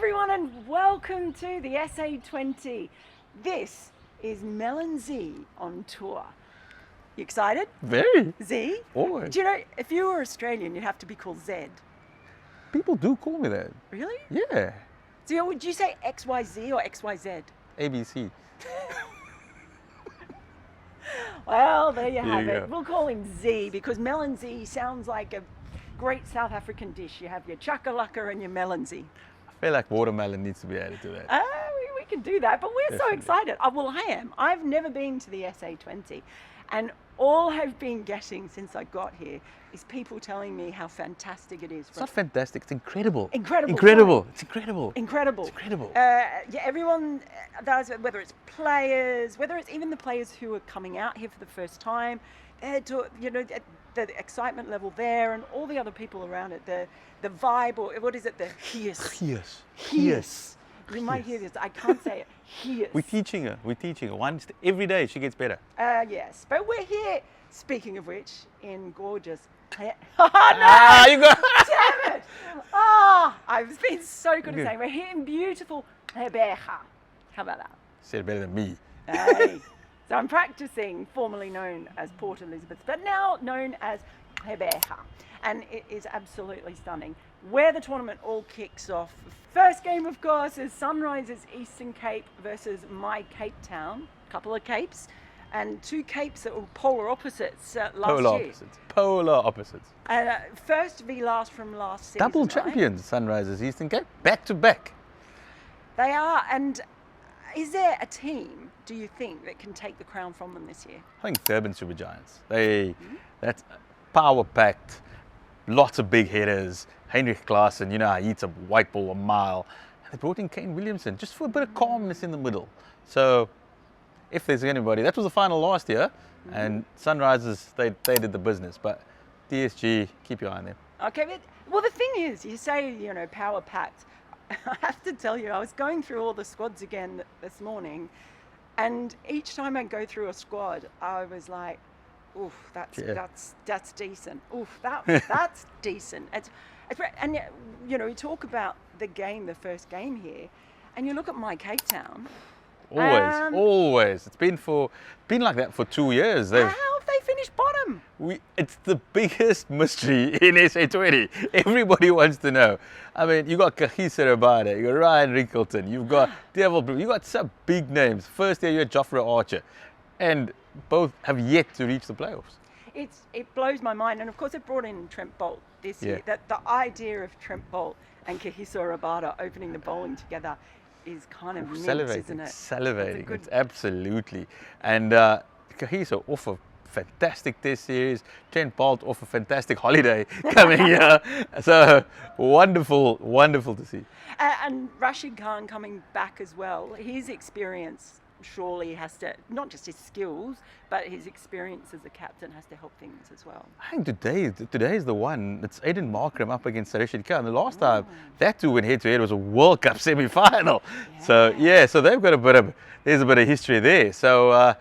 everyone and welcome to the SA20. This is Mel&Z on tour. You excited? Very. Z? Always. Do you know, if you were Australian, you'd have to be called Z. People do call me that. Really? Yeah. So would you say XYZ or XYZ? ABC. Well, there you have you it. go. We'll call him Z because Mel&Z sounds like a great South African dish. You have your chakalaka and your Mel&Z. I feel like watermelon needs to be added to that. We can do that, but we're so Definitely. excited. Well, I am. I've never been to the SA20, and all I've been getting since I got here is people telling me how fantastic it is. It's not fantastic, it's incredible. Incredible. Incredible. It's incredible. Incredible. It's incredible. Yeah, everyone does, whether it's players, whether it's even the players who are coming out here for the first time, the excitement level there and all the other people around it, the vibe, or what is it, the hias. Yes. You might hear this, I can't say it. Hias. We're teaching her. Every day she gets better. Yes, but we're here, speaking of which, in gorgeous... Oh, no! Ah, you got Damn it! Oh, I've been so good at saying we're here in beautiful Rebeja. How about that? Said it better than me. Hey. So I'm practicing, formerly known as Port Elizabeth, but now known as Rebeja. And it is absolutely stunning. Where the tournament all kicks off. First game, of course, is Sunrisers Eastern Cape versus my Cape Town. Couple of capes. And two capes that were polar opposites last year. Polar opposites. First v last from last season. Double right? champions, Sunrisers Eastern Cape, back to back. They are. And is there a team, do you think, that can take the crown from them this year? I think Durban Super Giants. That's power packed, lots of big hitters. Heinrich Klaassen, you know, he eats a white ball a mile. And they brought in Kane Williamson just for a bit of calmness in the middle. So if there's anybody, that was the final last year, and Sunrisers, they did the business. But DSG, keep your eye on them. Okay, well, the thing is, you say, power packed. I have to tell you, I was going through all the squads again this morning, and each time I go through a squad, I was like, oof, that's decent. Oof, that's decent. And we talk about the first game here, and you look at my Cape Town. Always. It's been like that for 2 years. How have they finished bottom? It's the biggest mystery in SA20. Everybody wants to know. I mean, you got Zaahier Adams, you got Ryan Rickleton, you've got Devil Blue, you got some big names. First year you had Joffrey Archer, and both have yet to reach the playoffs. It blows my mind, and of course they brought in Trent Bolt this year. That the idea of Trent Bolt and Zaahier Adams opening the bowling together is kind of mint, isn't it? Salivating, it's absolutely. And Zaahier off a fantastic test series, Trent Bolt off a fantastic holiday coming here. So wonderful to see. And Rashid Khan coming back as well. His experience surely has to, not just his skills, but his experience as a captain has to help things as well. I think today is the one. It's Aiden Markram up against Rashid Khan. The last time that two went head to head was a World Cup semi-final. Yeah. So they've got there's a bit of history there. So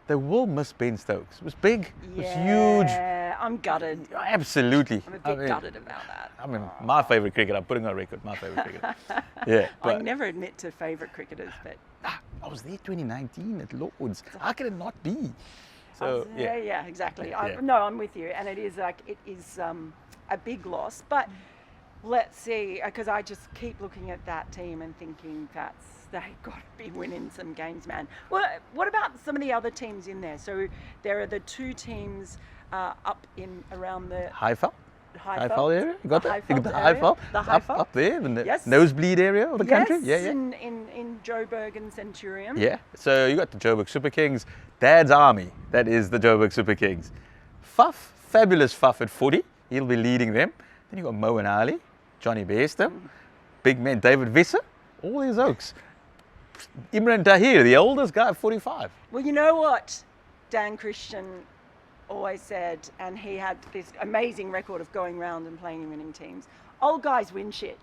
they will miss Ben Stokes. It was big. It was huge. Yeah, I'm gutted. Absolutely. I'm a bit gutted about that. I mean, my favourite cricketer. I'm putting on record. My favourite cricketer. Yeah. I never admit to favourite cricketers, but I was there 2019 at Lords. How can it not be? So yeah, exactly. Yeah. I'm with you, and it is a big loss. But let's see, because I just keep looking at that team and thinking they've got to be winning some games, man. Well, what about some of the other teams in there? So there are the two teams up in around the Highveld area? You got that? Highveld The area. Highveld? The Highveld. Up there in the Yes. nosebleed area of the country? Yes, Yeah. in Joburg and Centurion. Yeah, so you got the Joburg Super Kings, Dad's Army, that is the Joburg Super Kings. Fabulous Fuff at 40, he'll be leading them. Then you got Mo and Ali, Johnny Bairstow, big man David Visser, all these oaks. Imran Tahir, the oldest guy at 45. Well, you know what Dan Christian always said, and he had this amazing record of going round and playing in winning teams. Old guys win shit.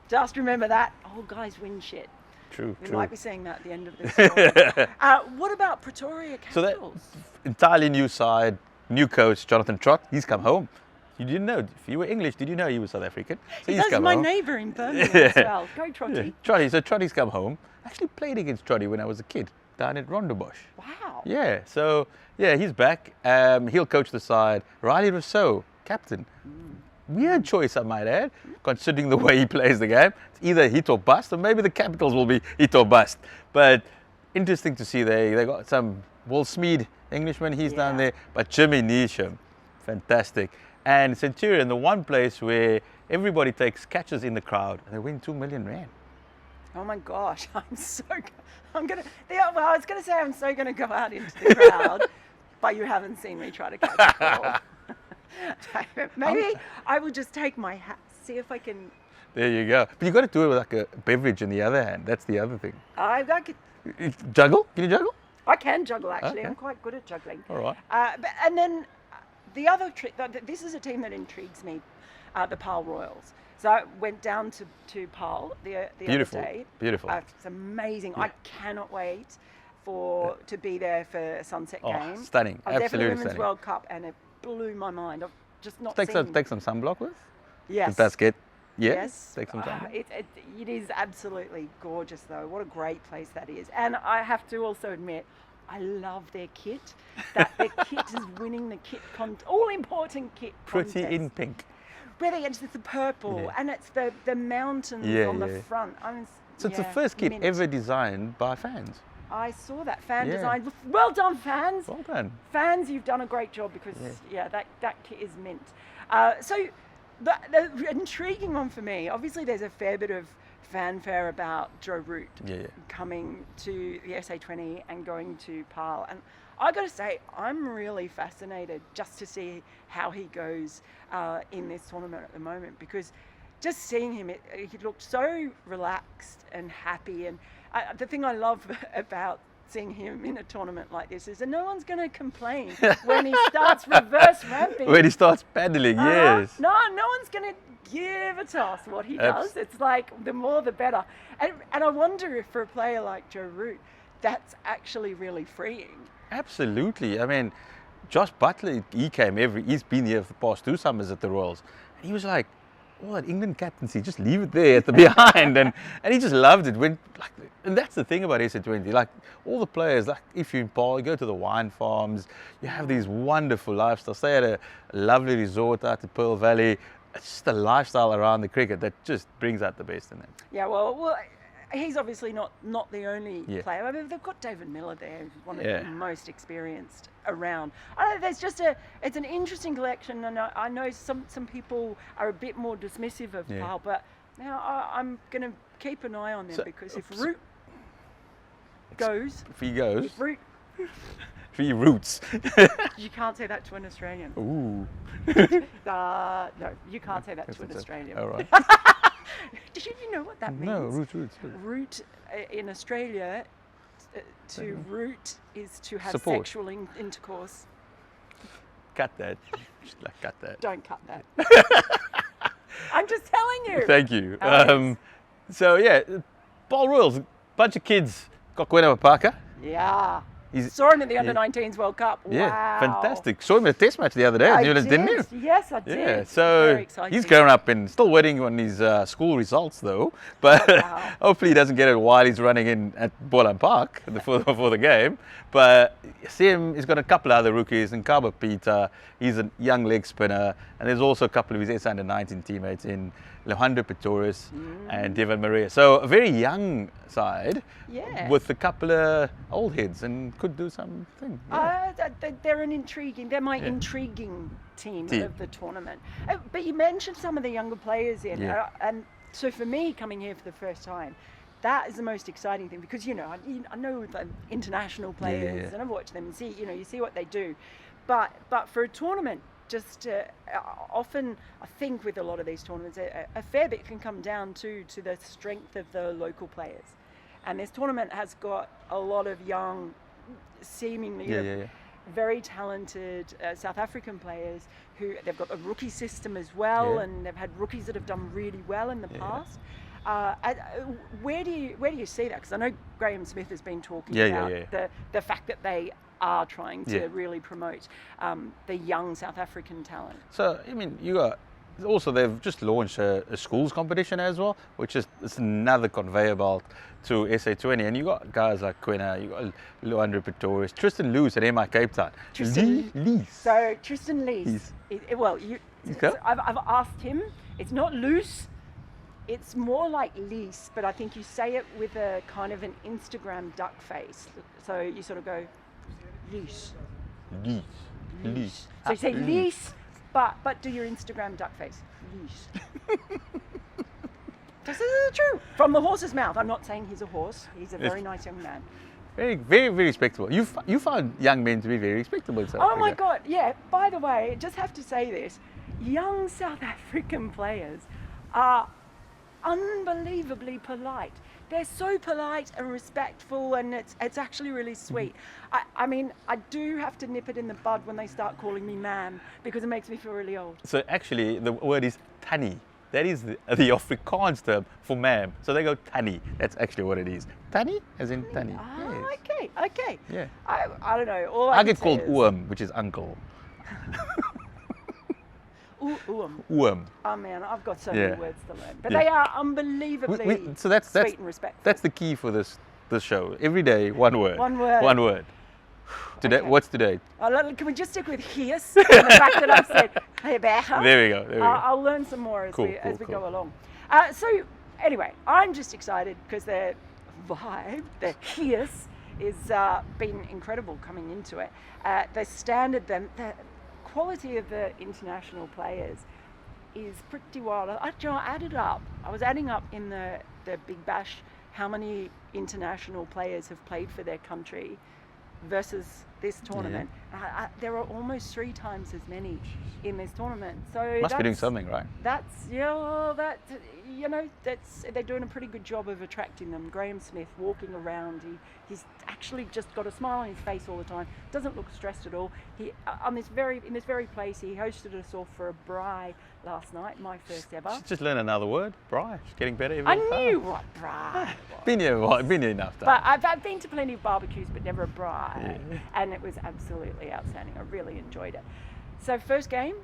Just remember that. Old guys win shit. True. We might be saying that at the end of this story. What about Pretoria Capitals? So that entirely new side, new coach, Jonathan Trott, he's come home. You didn't know. If you were English, did you know he was South African? So He's come my home. neighbour in Birmingham as well. Go Trotty. Yeah. Trotty. So Trotty's come home. I actually played against Trotty when I was a kid down at Rondebosch. Wow. Yeah. So yeah, he's back. He'll coach the side. Riley Rousseau, captain. Weird choice, I might add, considering the way he plays the game. It's either hit or bust, or maybe the Capitals will be hit or bust. But interesting to see they got some Will Smeed, Englishman, he's down there. But Jimmy Neesham, fantastic. And Centurion, the one place where everybody takes catches in the crowd, and they win 2 million rand. Oh my gosh, I was gonna say I'm so gonna go out into the crowd, but you haven't seen me try to catch a ball. Maybe I will just take my hat, see if I can. There you go. But you got to do it with like a beverage in the other hand. That's the other thing. Juggle? Can you juggle? I can juggle actually. Okay. I'm quite good at juggling. All right. And then the other trick. This is a team that intrigues me, the Paarl Royals. So I went down to Paarl the other day. Beautiful. It's amazing. Yeah. I cannot wait to be there for a sunset game. Stunning. I was there for the Absolutely Women's stunning. World Cup, and it blew my mind. I've just not Take seen. some sunblock with? Yes. Does that get? Yeah. Yes. Take some sunblock. It is absolutely gorgeous, though. What a great place that is. And I have to also admit, I love their kit. That their kit is winning the kit all important kit contest. Pretty in pink. Really, it's the purple, and it's the mountains on the front. So it's the first kit ever designed by fans. I saw that fan design. Well done, fans. Well done. Fans, you've done a great job because that kit is mint. So the intriguing one for me, obviously there's a fair bit of fanfare about Joe Root coming to the SA20 and going to Paarl. And I got to say, I'm really fascinated just to see how he goes in this tournament at the moment, because just seeing him, he looked so relaxed and happy. And the thing I love about seeing him in a tournament like this is that no one's going to complain when he starts reverse ramping. When he starts paddling, yes. No one's going to give a toss what he does. It's like the more the better. And I wonder if for a player like Joe Root, that's actually really freeing. Absolutely. I mean, Josh Butler, he's been here for the past 2 summers at the Royals. And he was like, oh, that England captaincy, just leave it there at the behind. And he just loved it. And that's the thing about SA20. Like, all the players, like if you're in Paarl, you go to the wine farms, you have these wonderful lifestyles. They had a lovely resort out at Pearl Valley. It's just a lifestyle around the cricket that just brings out the best in them. Yeah, well, he's obviously not the only player. I mean, they've got David Miller there, who's one of the most experienced around. I don't know, it's an interesting collection, and I know some people are a bit more dismissive of Paarl, but now I'm going to keep an eye on them, because if Root goes... If he goes... If Root... 3 roots. You can't say that to an Australian. Ooh. No, you can't say that to an Australian. All right. Did you know what that means? No, roots. Root in Australia, to root is to have Support. sexual intercourse. Cut that. Just cut that. Don't cut that. I'm just telling you. Thank you. So yeah, Paarl Royals, bunch of kids got Gwen Parker. Yeah. Saw him at the Under-19s World Cup. Yeah, Wow. Fantastic. Saw him at a test match the other day at New Zealand, didn't you? Yes, I did. Yeah, so Very exciting. he's growing up and still waiting on his school results though. But hopefully he doesn't get it while he's running in at Boland Park for the game. But see him, he's got a couple of other rookies, and Kaba Peter, he's a young leg spinner. And there's also a couple of his Under-19 teammates in Leandro Pretorius and Devon Maria. So a very young side with a couple of old heads, and could do something. Yeah. They're my intriguing team of the tournament. But you mentioned some of the younger players in, and so for me, coming here for the first time, that is the most exciting thing, because I know the international players and I've watched them and you see what they do, but for a tournament, just often I think with a lot of these tournaments, a fair bit can come down to the strength of the local players, and this tournament has got a lot of young, seemingly very talented South African players who they've got a rookie system as well, and they've had rookies that have done really well in the past. Where do you see that? Because I know Graham Smith has been talking about the fact that they are trying to Yeah. really promote the young South African talent. So, I mean, you got also they've just launched a schools competition as well, which is it's another conveyor belt to SA20. And you got guys like Quina, you got Luandro Pretorius, Tristan Loos at MI Cape Town. Lees. So Tristan Lees. Okay. I've asked him. It's not loose. It's more like lease, but I think you say it with a kind of an Instagram duck face. So you sort of go loose. Lees. Lease. So you say lease, but do your Instagram duck face. Lease. This is true. From the horse's mouth. I'm not saying he's a horse. He's a very nice young man. Very, very, very respectable. You found young men to be very respectable in South Africa. Oh my God, yeah. By the way, just have to say this. Young South African players are unbelievably polite. They're so polite and respectful, and it's actually really sweet. I mean, I do have to nip it in the bud when they start calling me ma'am, because it makes me feel really old. So actually, the word is tannie. That is the Afrikaans term for ma'am. So they go tannie. That's actually what it is. Tannie, as in tannie. Ah, Yes. okay. Yeah. I don't know. All I can get say called is- oom, which is uncle. Oom. Oom. Oh man, I've got so Yeah. many words to learn. But Yeah. they are unbelievably So that's sweet and respectful. that's the key for this show. Every day, one word. One word. One word. Today, Okay. what's today? Can we just stick with hiers? And the fact that I've said hey, There we go. There we go. I'll learn some more as Cool, we cool. go along. So anyway, I'm just excited because their vibe, their hiers, is been incredible coming into it. The standard, the quality of the international players is pretty wild. I added up. I was adding up in the Big Bash how many international players have played for their country versus this tournament. There are almost 3 times as many in this tournament. So Must be doing something, right? That's they're doing a pretty good job of attracting them. Graham Smith walking around, he's actually just got a smile on his face all the time. Doesn't look stressed at all. He in this very place he hosted us all for a braai last night, my first ever. Just learn another word. Bri. It's getting better every I time. knew what braai was. Been here enough time. But I've been to plenty of barbecues, but never a braai, Yeah. and it was absolutely outstanding. I really enjoyed it. So first game,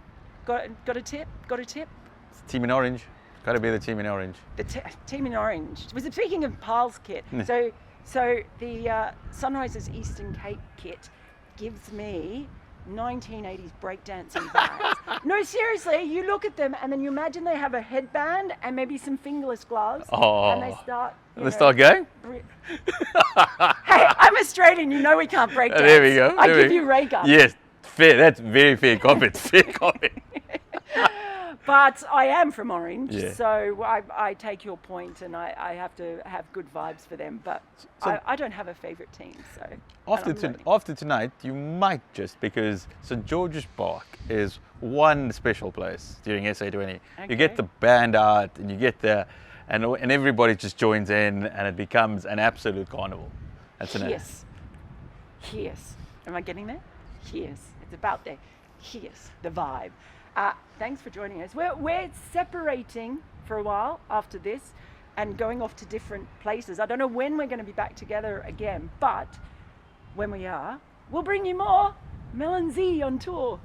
got a tip. It's team in orange. Got to be the team in orange. The team in orange. Was it speaking of Paarl's kit? Mm. So the Sunrisers Eastern Cape kit gives me 1980s breakdancing vibes. No, seriously, you look at them and then you imagine they have a headband and maybe some fingerless gloves, and they start. Start going? Hey, I'm Australian. You know we can't break dance. There we go. I there give we you ray gun. Yes, fair. That's very fair comment. Fair comment. But I am from Orange, Yeah. so I take your point, and I have to have good vibes for them. But So- I don't have a favourite team, so. After tonight, you might just, because St George's Park is one special place during SA20. You get Okay. the band out, and you get there, and everybody just joins in, and it becomes an absolute carnival. That's an Here's. Am I getting there? Here's. It's about there. Here's the vibe. Thanks for joining us. We're separating for a while after this and going off to different places. I don't know when we're going to be back together again, but when we are, we'll bring you more Mel&Z on tour.